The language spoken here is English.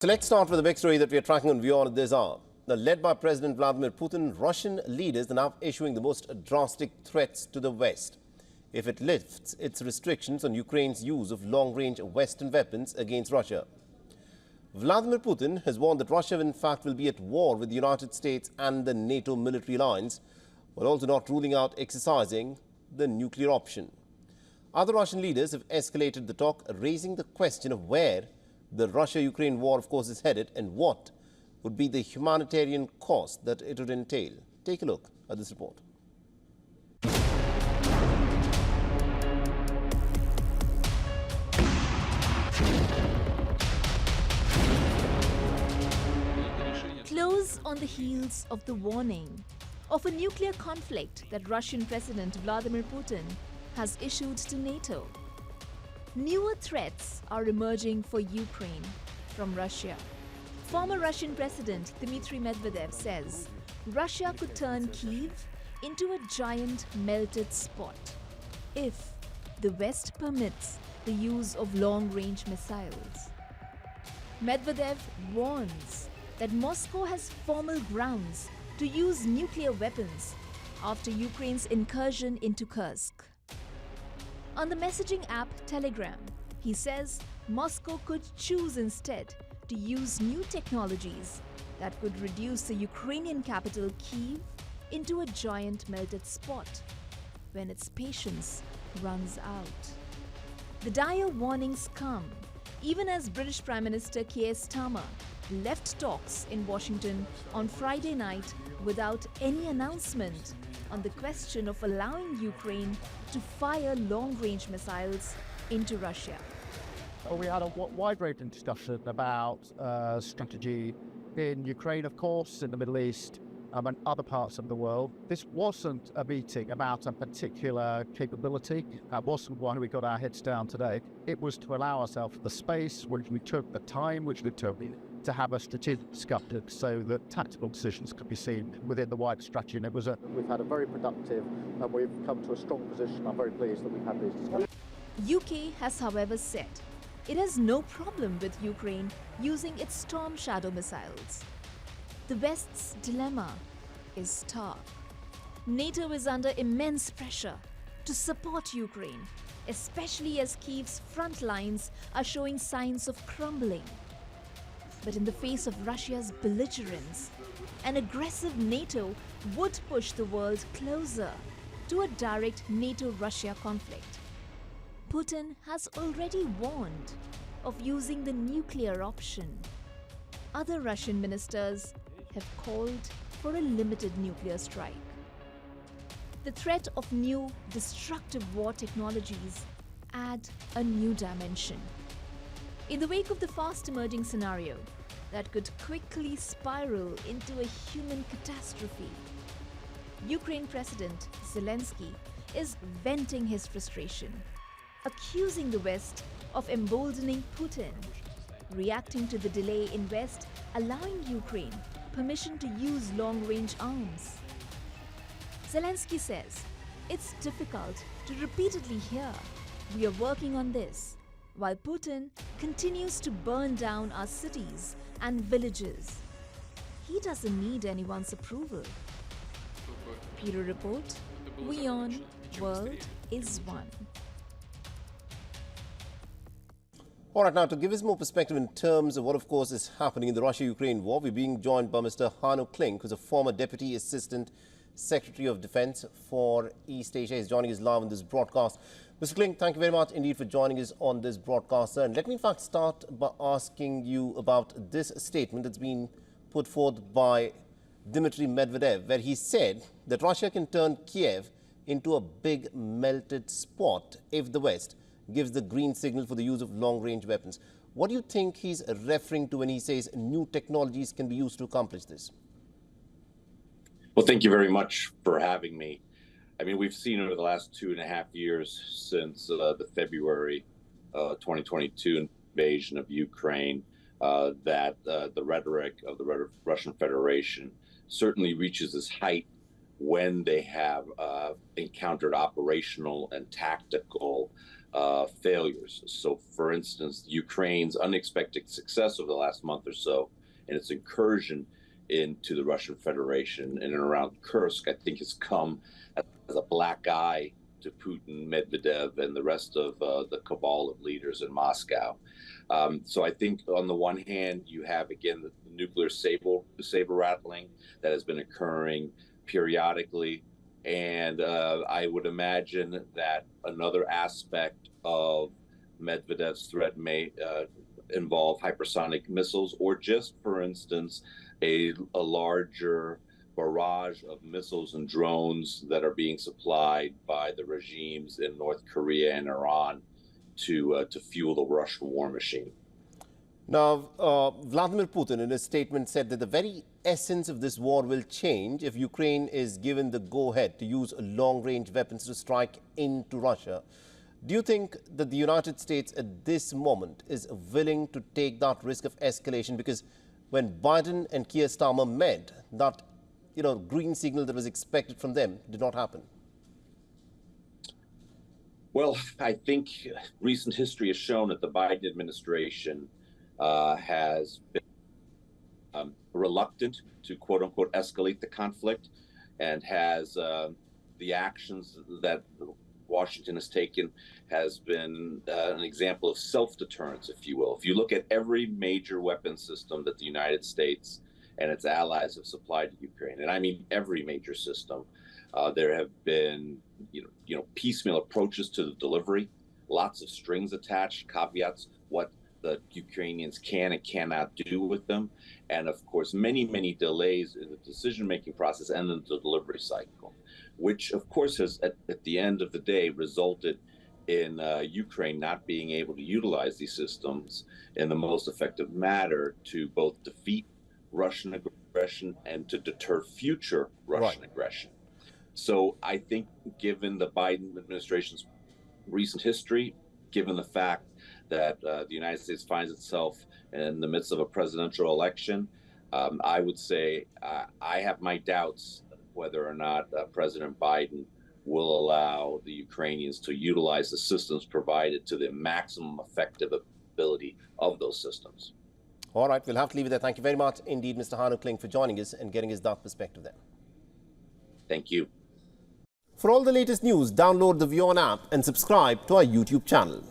So let's start with the big story that we are tracking on WION this hour. Now, led by President Vladimir Putin, Russian leaders are now issuing the most drastic threats to the West if it lifts its restrictions on Ukraine's use of long-range Western weapons against Russia. Vladimir Putin has warned that Russia, in fact, will be at war with the United States and the NATO military alliance, while also not ruling out exercising the nuclear option. Other Russian leaders have escalated the talk, raising the question of where the Russia-Ukraine war, of course, is headed and what would be the humanitarian cost that it would entail. Take a look at this report. Close on the heels of the warning of a nuclear conflict that Russian President Vladimir Putin has issued to NATO. Newer threats are emerging for Ukraine from Russia. Former Russian President Dmitry Medvedev says Russia could turn Kyiv into a giant melted spot if the West permits the use of long-range missiles. Medvedev warns that Moscow has formal grounds to use nuclear weapons after Ukraine's incursion into Kursk. On the messaging app Telegram, he says Moscow could choose instead to use new technologies that could reduce the Ukrainian capital Kyiv into a giant melted spot when its patience runs out. The dire warnings come even as British Prime Minister Keir Starmer left talks in Washington on Friday night without any announcement on the question of allowing Ukraine to fire long-range missiles into Russia. We had a wide-ranging discussion about strategy in Ukraine, of course, in the Middle East, and other parts of the world. This wasn't a meeting about a particular capability. That wasn't why we got our heads down today. It was to allow ourselves the space, which we took, the time which we took, to have a strategic discussion so that tactical decisions could be seen within the wider strategy. And we've had a very productive, and we've come to a strong position. I'm very pleased that we've had these discussions. UK has, however, said it has no problem with Ukraine using its Storm Shadow missiles. The West's dilemma is stark. NATO is under immense pressure to support Ukraine, especially as Kyiv's front lines are showing signs of crumbling. But in the face of Russia's belligerence, an aggressive NATO would push the world closer to a direct NATO-Russia conflict. Putin has already warned of using the nuclear option. Other Russian ministers have called for a limited nuclear strike. The threat of new destructive war technologies add a new dimension. In the wake of the fast-emerging scenario that could quickly spiral into a human catastrophe, Ukraine President Zelensky is venting his frustration, accusing the West of emboldening Putin, reacting to the delay in West allowing Ukraine permission to use long-range arms. Zelensky says, "It's difficult to repeatedly hear, 'We are working on this,' while Putin continues to burn down our cities and villages. He doesn't need anyone's approval." Bureau Report, WION World is One. All right, now to give us more perspective in terms of what, of course, is happening in the Russia-Ukraine war, we're being joined by Mr. Hanno Klink, who's a former Deputy Assistant Secretary of Defense for East Asia. He's joining us live on this broadcast. Mr. Klink, thank you very much indeed for joining us on this broadcast. And let me in fact start by asking you about this statement that's been put forth by Dmitry Medvedev, where he said that Russia can turn Kyiv into a big melted spot if the West gives the green signal for the use of long-range weapons. What do you think he's referring to when he says new technologies can be used to accomplish this? Well, thank you very much for having me. I mean, we've seen over the last 2.5 years since the February 2022 invasion of Ukraine that the rhetoric of the Russian Federation certainly reaches its height when they have encountered operational and tactical failures. So, for instance, Ukraine's unexpected success over the last month or so and its incursion into the Russian Federation in and around Kursk, I think has come as a black eye to Putin, Medvedev, and the rest of the cabal of leaders in Moscow. So I think on the one hand, you have, again, the nuclear saber rattling that has been occurring periodically. And I would imagine that another aspect of Medvedev's threat may involve hypersonic missiles, or just, for instance, a larger barrage of missiles and drones that are being supplied by the regimes in North Korea and Iran to fuel the Russian war machine. Now, Vladimir Putin in his statement said that the very essence of this war will change if Ukraine is given the go-ahead to use long-range weapons to strike into Russia. Do you think that the United States at this moment is willing to take that risk of escalation? Because when Biden and Keir Starmer met, that green signal that was expected from them did not happen. Well, I think recent history has shown that the Biden administration has been reluctant to, quote unquote, escalate the conflict, and has the actions that Washington has taken has been an example of self-deterrence, if you will. If you look at every major weapon system that the United States and its allies have supplied to Ukraine, and I mean every major system, there have been piecemeal approaches to the delivery, lots of strings attached, caveats, what the Ukrainians can and cannot do with them, and of course many delays in the decision-making process and in the delivery cycle, which of course has at the end of the day resulted in Ukraine not being able to utilize these systems in the most effective manner to both defeat Russian aggression and to deter future Russian aggression. So I think, given the Biden administration's recent history, given the fact that the United States finds itself in the midst of a presidential election, I would say I have my doubts whether or not President Biden will allow the Ukrainians to utilize the systems provided to the maximum effective ability of those systems. All right, we'll have to leave it there. Thank you very much indeed, Mr. Hanno Kling, for joining us and getting us that perspective there. Thank you. For all the latest news, download the WION app and subscribe to our YouTube channel.